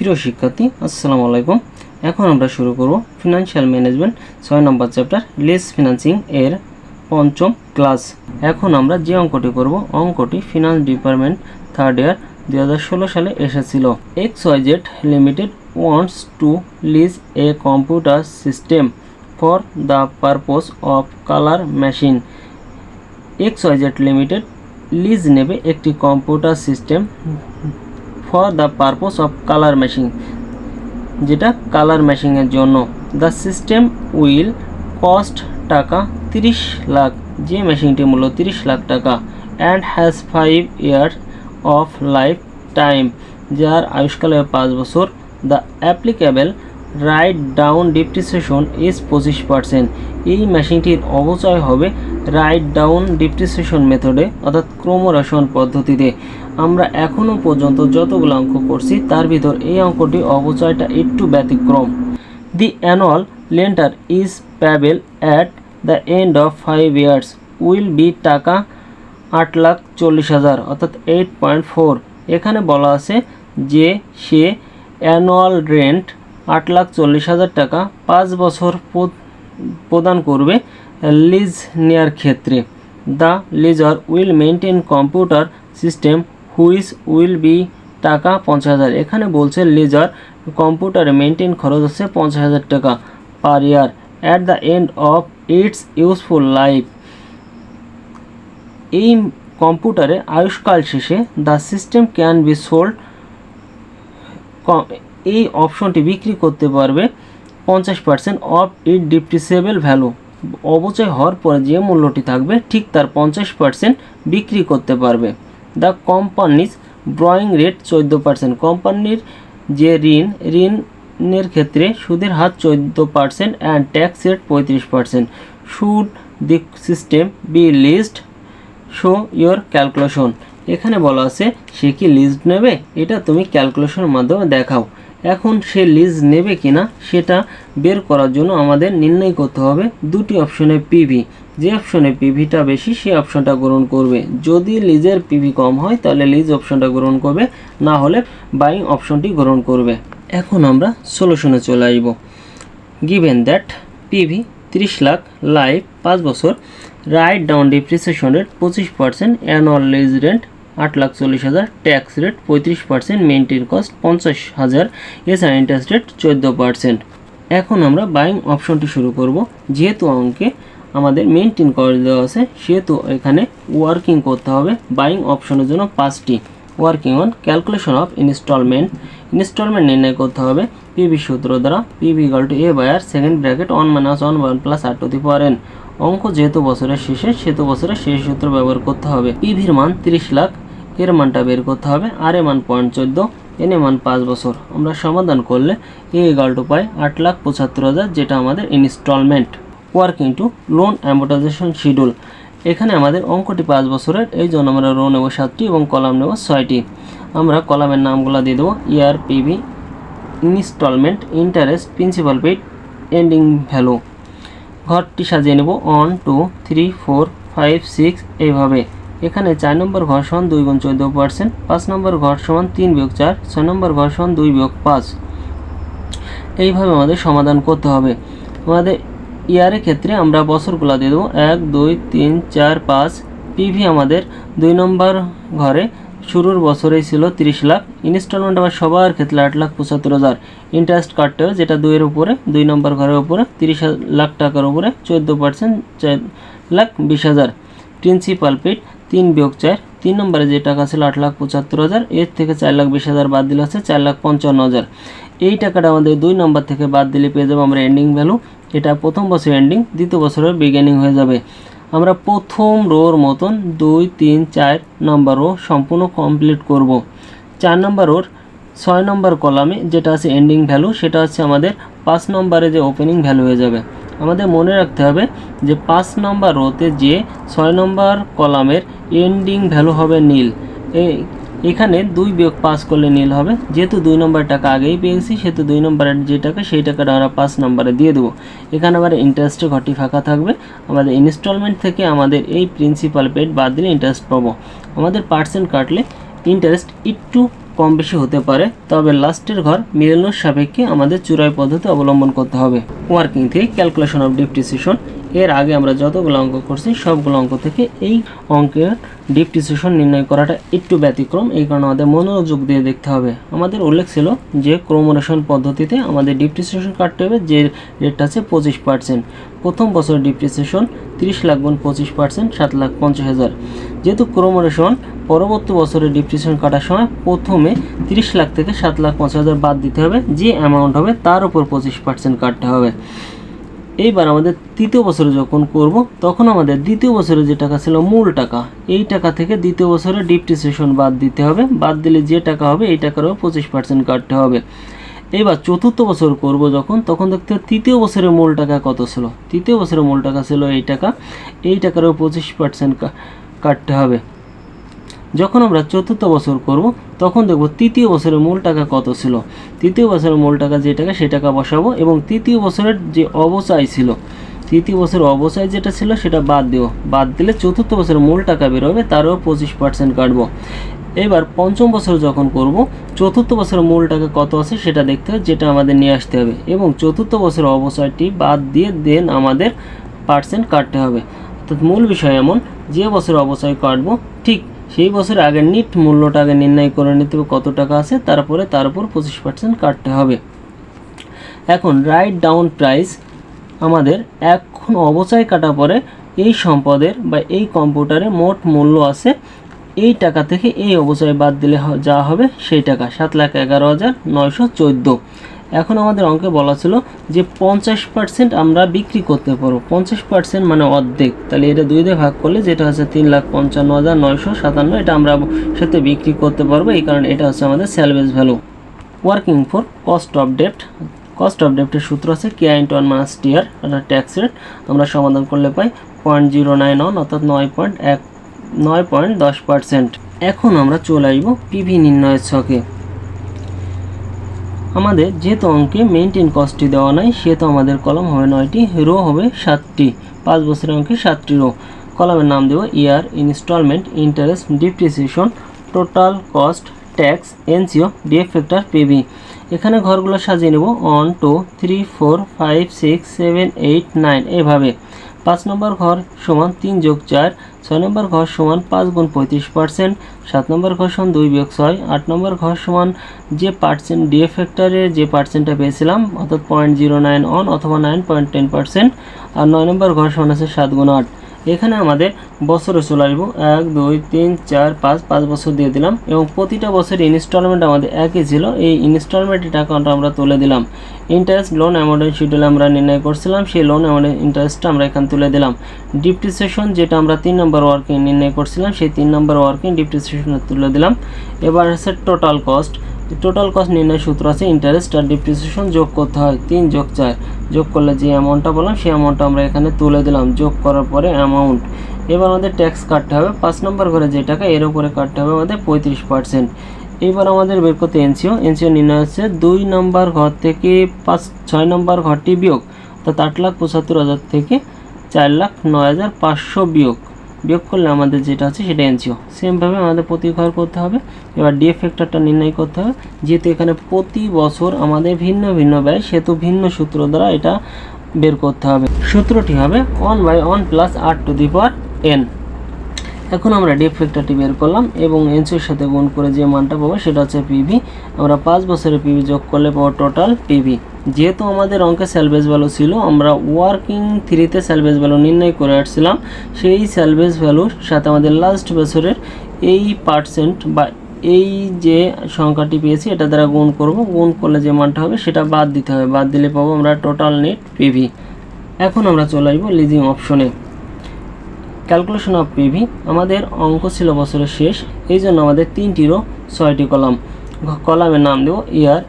প্রিয় শিক্ষার্থী আসসালামু আলাইকুম। এখন আমরা শুরু করব ফিনান্সিয়াল ম্যানেজমেন্ট 6 নম্বর চ্যাপ্টার লিজ ফিনান্সিং এর পঞ্চম ক্লাস। এখন আমরা যে অঙ্কটি করব, অঙ্কটি ফিনান্স ডিপার্টমেন্ট থার্ড ইয়ার 2016 সালে এসেছিল। XYZ limited wants to lease a computer system for the purpose of colour machine. XYZ limited lease নেবে একটি computer system for the purpose of colour machine, যেটা কালার মেশিনের জন্য। দ্য সিস্টেম উইল কস্ট টাকা 30 লাখ, যে মেশিনটি মূল্য 30 লাখ টাকা, and has 5 year of life time, যার আয়ুষ্কাল 5 বছর। The applicable right down depreciation is 25%। এই মেশিনটির অবচয় হবে রাইট ডাউন ডিপ্রিসিয়েশন মেথডে, অর্থাৎ ক্রমহ্রাসন পদ্ধতিতে। আমরা এখনও পর্যন্ত যতগুলো অঙ্ক করছি তার ভিতর এই অঙ্কটি অবচয়টা একটু ব্যতিক্রম। The annual rental is payable at the end of 5 years will be টাকা 8,40,000, অর্থাৎ 8.4। এখানে বলা আছে যে সে অ্যানুয়াল রেন্ট 8,40,000 টাকা 5 বছর প্রদান করবে লিজ নেওয়ার ক্ষেত্রে। The lessor will maintain computer system which will be টাকা 50,000। এখানে বলছে লিজার কম্পিউটারে মেনটেন খরচ হচ্ছে 50,000 টাকা per year at the end of its useful life. এই কম্পিউটারে আয়ুষ্কাল শেষে the system can be sold, এই অপশনটি বিক্রি করতে পারবে 50% অফ ইট ডিপ্রিসিয়েবল ভ্যালু। অবচয় হওয়ার পরে যে মূল্যটি থাকবে ঠিক তার 50% বিক্রি করতে পারবে। The company's borrowing rate 14%। কোম্পানির যে ঋণের ক্ষেত্রে সুদের হার 14% and tax rate 35%। Should the system be leased, show your calculation. এখানে বলা আছে সে কি লিজ নেবে, এটা তুমি ক্যালকুলেশনের মাধ্যমে দেখাও। এখন সে লিজ নেবে কিনা সেটা বের করার জন্য আমাদের নির্ণয় করতে হবে দুটি অপশনে পিভি। যে অপশনে পিভিটা বেশি সেই অপশনটা গ্রহণ করবে। যদি লিজের পিভি কম হয় তাহলে লিজ অপশনটা গ্রহণ করবে, না হলে বাইং অপশনটি গ্রহণ করবে। এখন আমরা সলিউশনে চলে আসব। Given that PV 30 lakh, life 5 বছর, write down depreciation rate 25%, annual lease rent 8,40,000, tax rate 35%, maintain cost 50,000, এছাড়া ইন্টারেস্ট রেট 14%। এখন আমরা বাইং অপশনটি শুরু করব। যেহেতু অঙ্কে আমাদের মেনটেন করে দেওয়া আছে সেহেতু এখানে ওয়ার্কিং করতে হবে। বাইং অপশনের জন্য 5টি। Working on calculation of instalment নির্ণয় করতে হবে পিভি সূত্র দ্বারা। PV equal to A by R, second bracket 1 - 1 plus R to the power n। অঙ্ক যেহেতু বছরের শেষে সেহেতু বছরের শেষ সূত্র ব্যবহার করতে হবে। পিভির মান 30 লাখ, এর মানটা বের করতে হবে। আর এর মান 0.14, এন এর মান 5 বছর। আমরা সমাধান করলে এ ইকুয়াল টু পাই 8,75,000, যেটা আমাদের instalment. Working to loan amortisation schedule. এখানে আমাদের অঙ্কটি 5 বছরের, এই জন্য আমরা রো নেব 7টি এবং কলাম নেব 6টি। আমরা কলামের নামগুলো দিয়ে দেবো year, PV, instalment, interest, principal paid, ending value. ঘরটি সাজিয়ে নেব 1 2 3 4 5 6 এইভাবে। এখানে 4 নম্বর ঘর সমান 2 গুণ 14%, 5 নম্বর ঘর সমান 3 বিয়োগ 4, 6 নম্বর ঘর সমান 2 বিয়োগ 5। এইভাবে আমাদের সমাধান করতে হবে। আমাদের ইয়ারের ক্ষেত্রে আমরা বছরগুলো দিয়ে দেবো 1 2 3 4 5। পিভি আমাদের 2 নম্বর ঘরে শুরুর বছরেই ছিল 30 লাখ। ইনস্টলমেন্ট আবার সবার ক্ষেত্রে 8,75,000। ইন্টারেস্ট কাটতে হবে, যেটা 2 এর উপরে, 2 নম্বর ঘরের উপরে 30 লাখ টাকার উপরে 14%, 4,20,000। প্রিন্সিপাল পেড 3 বিয়োগ 4, 3 নম্বরে যে টাকা ছিল 8,75,000, এর থেকে 4,20,000 বাদ দিলে আছে 4,55,000। এই টাকাটা আমাদের 2 নম্বর থেকে বাদ দিলে পেয়ে যাবো আমরা এন্ডিং ভ্যালু। এটা প্রথম বছর এন্ডিং, দ্বিতীয় বছরের বিগিনিং হয়ে যাবে। আমরা প্রথম রোর মতন 2 3 4 নম্বর রো সম্পূর্ণ কমপ্লিট করব। 4 নম্বর রোর 6 নম্বর কলামে যেটা আছে এন্ডিং ভ্যালু, সেটা হচ্ছে আমাদের 5 নম্বরে যে ওপেনিং ভ্যালু হয়ে যাবে। আমাদের মনে রাখতে হবে যে 5 নম্বর রোতে যে 6 নম্বর কলামের এন্ডিং ভ্যালু হবে নীল। এখানে 2 বিয়োগ 5 করলে নীল হবে। যেহেতু 2 নম্বর টাকা আগেই পেয়েছি সেহেতু 2 নম্বরের যে টাকা সেই টাকাটা আমরা 5 নম্বরে দিয়ে দেবো। এখানে আবার ইন্টারেস্টের ঘরটি ফাঁকা থাকবে। আমাদের ইনস্টলমেন্ট থেকে আমাদের এই প্রিন্সিপাল পেড বাদ দিলে ইন্টারেস্ট পাবো। আমাদের পার্সেন্ট কাটলে ইন্টারেস্ট একটু কম বেশি হতে পারে, তবে লাস্টের ঘর মিলানোর সাপেক্ষে আমাদের চুরাই পদ্ধতি অবলম্বন করতে হবে। ওয়ার্কিং থেকে ক্যালকুলেশন অফ ডিপ্রিসিয়েশন, এর আগে আমরা যতগুলো অঙ্ক করছি সবগুলো অঙ্ক থেকে এই অঙ্কের ডিপ্রিসিয়েশন নির্ণয় করাটা একটু ব্যতিক্রম, এই কারণে আমাদের মনোযোগ দিয়ে দেখতে হবে। আমাদের উল্লেখ ছিল যে ক্রমরেশন পদ্ধতিতে আমাদের ডিপ্রিসিয়েশন কাটতে হবে, যে রেটটা আছে 25%। প্রথম বছরের ডিপ্রিসিয়েশন 30 লাখ গুণ 25%, 7,50,000। যেহেতু ক্রমরেশন পরবর্তী বছরের ডিপ্রিসিয়েশন কাটার সময় প্রথমে 30 লাখ থেকে 7,50,000 বাদ দিতে হবে, যে অ্যামাউন্ট হবে তার উপর 25% কাটতে হবে। এইবার আমাদের তৃতীয় বছরে যখন করব তখন আমাদের দ্বিতীয় বছরে যে টাকা ছিল মূল টাকা, এই টাকা থেকে দ্বিতীয় বছরে ডিপ্রিসিয়েশন বাদ দিতে হবে, বাদ দিলে যে টাকা হবে এই টাকারও 25% কাটতে হবে। এবার চতুর্থ বছর করব যখন, তখন দেখতে হবে তৃতীয় বছরের মূল টাকা কত ছিল। তৃতীয় বছরের মূল টাকা ছিল এই টাকা, এই টাকারও 25% কাটতে হবে। যখন আমরা চতুর্থ বছর করব তখন দেখব তৃতীয় বছরের মূল টাকা কত ছিল। তৃতীয় বছরের মূল টাকা যে টাকা সেই টাকা বসাবো, এবং তৃতীয় বছরের যে অবচয় ছিল, তৃতীয় বছরের অবচয় যেটা ছিল সেটা বাদ দেব, বাদ দিলে চতুর্থ বছরের মূল টাকা বেরোবে, তারও 25% কাটবো। এবার পঞ্চম বছর যখন করব, চতুর্থ বছরের মূল টাকা কত আছে সেটা দেখতে হবে, যেটা আমাদের নিয়ে আসতে হবে, এবং চতুর্থ বছরের অবচয়টি বাদ দিয়ে দেন আমাদের পার্সেন্ট কাটতে হবে। অর্থাৎ মূল বিষয় এমন, যে বছর অবচয় কাটবো ঠিক সেই বছরের আগের নিট মূল্যটা আগে নির্ণয় করে নিতে হবে কত টাকা আছে, তারপরে তার উপর 25% কাটতে হবে। এখন রাইট ডাউন প্রাইস, আমাদের এখন অবচয় কাটা পরে এই সম্পদের বা এই কম্পিউটারে মোট মূল্য আছে, এই টাকা থেকে এই অবচয় বাদ দিলে যা হবে সেই টাকা 7,11,914। এখন আমাদের অঙ্কে বলা ছিল যে 50% আমরা বিক্রি করতে পারবো। 50% মানে অর্ধেক, তাহলে এটা 2 দিয়ে ভাগ করলে যেটা হচ্ছে 3,55,957, এটা আমরা সাথে বিক্রি করতে পারবো, এই কারণে এটা হচ্ছে আমাদের salvage value. Working for cost of ডেপ্ট, কস্ট অফ ডেপ্টের সূত্র আছে কে ইন্টু 1 মাইনাস টিআর, এটা ট্যাক্স রেট। আমরা সমাধান করলে পাই 0.091, অর্থাৎ 9.10%। এখন আমরা চলে আসবো পিভি নির্ণয়ের ছকে। আমাদের যেহেতু অঙ্কে মেইনটেইন কস্টটি দেওয়া নাই, সেহেতু আমাদের কলাম হবে 9টি, রো হবে 7টি। 5 বছরের অঙ্কে 7টি রো। কলামের নাম দেব year, instalment, interest, depreciation, total cost, tax, NCO, DF factor, PV. এখানে ঘরগুলো সাজিয়ে নেব 1 2 3 4 5 6 7 8 9 এভাবে। 5 নম্বর ঘর সমান 3 যোগ 4, 6 নম্বর ঘর সমান 5 গুণ 35%, 7 নম্বর ঘর সমান 2 বিয়োগ 6, 8 নম্বর ঘর সমান যে পার্সেন্ট ডিএফ ফ্যাক্টরে যে পার্সেন্টটা পেয়েছিলাম, অর্থাৎ 0.091 অথবা 9.10%, আর 9 নম্বর ঘর সমান আছে 7 গুণ 8। এখানে আমাদের বছরে চলে আসবো 1 2 3 4 5 বছর দিয়ে দিলাম, এবং প্রতিটা বছরের ইনস্টলমেন্ট আমাদের একই ছিল, এই ইনস্টলমেন্টের টাকাটা আমরা তুলে দিলাম। ইন্টারেস্ট লোন অ্যামাউন্ট শিডিউল আমরা নির্ণয় করছিলাম, সেই লোন অ্যামাউন্ট ইন্টারেস্টটা আমরা এখানে তুলে দিলাম। ডিপ্রিসিয়েশন যেটা আমরা 3 নম্বর ওয়ার্কিং নির্ণয় করছিলাম, সেই 3 নম্বর ওয়ার্কিং ডিপ্রিসিয়েশন তুলে দিলাম। এবার আছে টোটাল কস্ট। টোটাল কস্ট নির্ণয় সূত্র আছে ইন্টারেস্ট আর ডিপ্রিসিয়েশন যোগ করতে হয়, 3 যোগ 4, যোগ করলে যে অ্যামাউন্টটা বললাম সেই অ্যামাউন্টটা আমরা এখানে তুলে দিলাম, যোগ করার পরে অ্যামাউন্ট। এবার আমাদের ট্যাক্স কাটতে হবে, 5 নম্বর ঘরে যে টাকা এর উপরে কাটতে হবে আমাদের 35%। এবার আমাদের বের করতে এনসিও। এনসিও নির্ণয় হচ্ছে 2 নম্বর ঘর থেকে 6 নম্বর ঘরটি বিয়োগ, অর্থাৎ 8,75,000 থেকে 4,09,500 বিয়োগ করলে আমাদের যেটা আছে সেটা এনসিও। সেমভাবে আমাদের প্রতি ঘর করতে হবে। এবার ডিএফ ফ্যাক্টরটা নির্ণয় করতে হবে, যেহেতু এখানে প্রতি বছর আমাদের ভিন্ন ভিন্ন ব্যয়, সেহেতু ভিন্ন সূত্র দ্বারা এটা বের করতে হবে। সূত্রটি হবে 1/1 plus r two the power n। এখন আমরা ডিএফ ফ্যাক্টরটি বের করলাম এবং এনসিওর সাথে গুণ করে যে মানটা পাবো সেটা হচ্ছে পিভি। আমরা 5 বছরের পিভি যোগ করলে পাবো টোটাল পিভি। যেহেতু আমাদের অঙ্কে স্যালভেজ ভ্যালু ছিল, আমরা ওয়ার্কিং 3তে স্যালভেজ ভ্যালু নির্ণয় করে আসছিলাম, সেই স্যালভেজ ভ্যালুর সাথে আমাদের লাস্ট বছরের এই পার্সেন্ট বা এই যে সংখ্যাটি পেয়েছি এটা দ্বারা গুণ করব, গুণ করলে যে মানটা হবে সেটা বাদ দিতে হবে, বাদ দিলে পাবো আমরা টোটাল নেট পিভি। এখন আমরা চলে আসবো লিজিং অপশনে। ক্যালকুলেশন অফ পিভি, আমাদের অঙ্ক ছিল বছরের শেষ, এই জন্য আমাদের 3টি রো 6টি কলাম। কলামের নাম দেব year,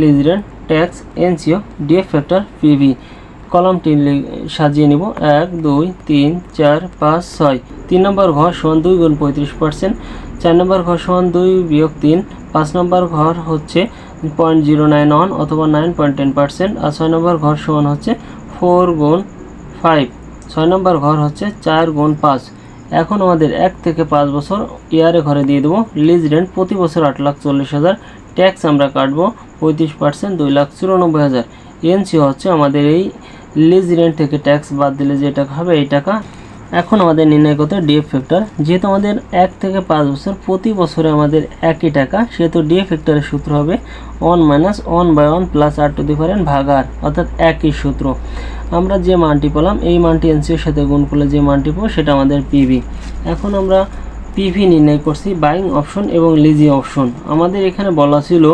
lease rent, tax, NCO, DF factor, PV. কলামটি সাজিয়ে নিব 1 2 3 4 5 6। 3 নম্বর ঘর সমান 2 গুণ 35%, 4 নম্বর ঘর সমান 2 বিয়োগ 3, 5 নম্বর ঘর হচ্ছে 0.091 অথবা 9.10%, আর 6 নম্বর ঘর সমান হচ্ছে 4 গুণ 5, 6 নম্বর ঘর হচ্ছে 4 গুণ 5। এখন আমাদের 1 থেকে 5 বছর ইয়ারে ঘরে দিয়ে দেবো। লিজ রেন্ট প্রতি বছর 8,40,000, ট্যাক্স আমরা কাটবো 35%, 2,94,000। এনসি হচ্ছে আমাদের এই লিজ রেন্ট থেকে ট্যাক্স বাদ দিলে যে টাকা হবে এই টাকা। এখন আমাদের নির্ণয় করতে ডিএফ ফ্যাক্টর। যেহেতু আমাদের 1 থেকে 5 বছর প্রতি বছরে আমাদের একই টাকা, সেহেতু ডিএফ ফ্যাক্টরের সূত্র হবে 1 - 1/1 + r⁴ ভাগ r, অর্থাৎ একই সূত্র। আমরা যে মানটি পেলাম এই মানটি এনসির সাথে গুণ করলে যে মানটি পাবো সেটা আমাদের পিভি। এখন আমরা পিভি নির্ণয় করছি বাইং অপশন এবং লিজিং অপশন। আমাদের এখানে বলা ছিল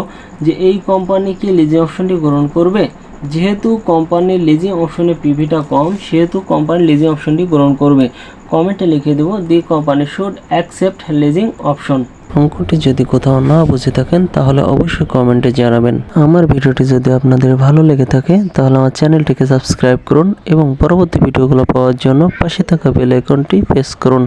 যে এই কোম্পানি কি লিজিং অপশনটি গ্রহণ করবে। যেহেতু কোম্পানির লিজিং অপশনে পিভিটা কম, সেহেতু কোম্পানি লিজিং অপশনটি গ্রহণ করবে। কমেন্টে লিখে দেবো the company should accept leasing option. অঙ্কটি যদি কোথাও না বুঝে থাকেন তাহলে অবশ্যই কমেন্টে জানাবেন। আমার ভিডিওটি যদি আপনাদের ভালো লেগে থাকে তাহলে আমার চ্যানেলটিকে সাবস্ক্রাইব করুন এবং পরবর্তী ভিডিওগুলো পাওয়ার জন্য পাশে থাকা বেল আইকনটি প্রেস করুন।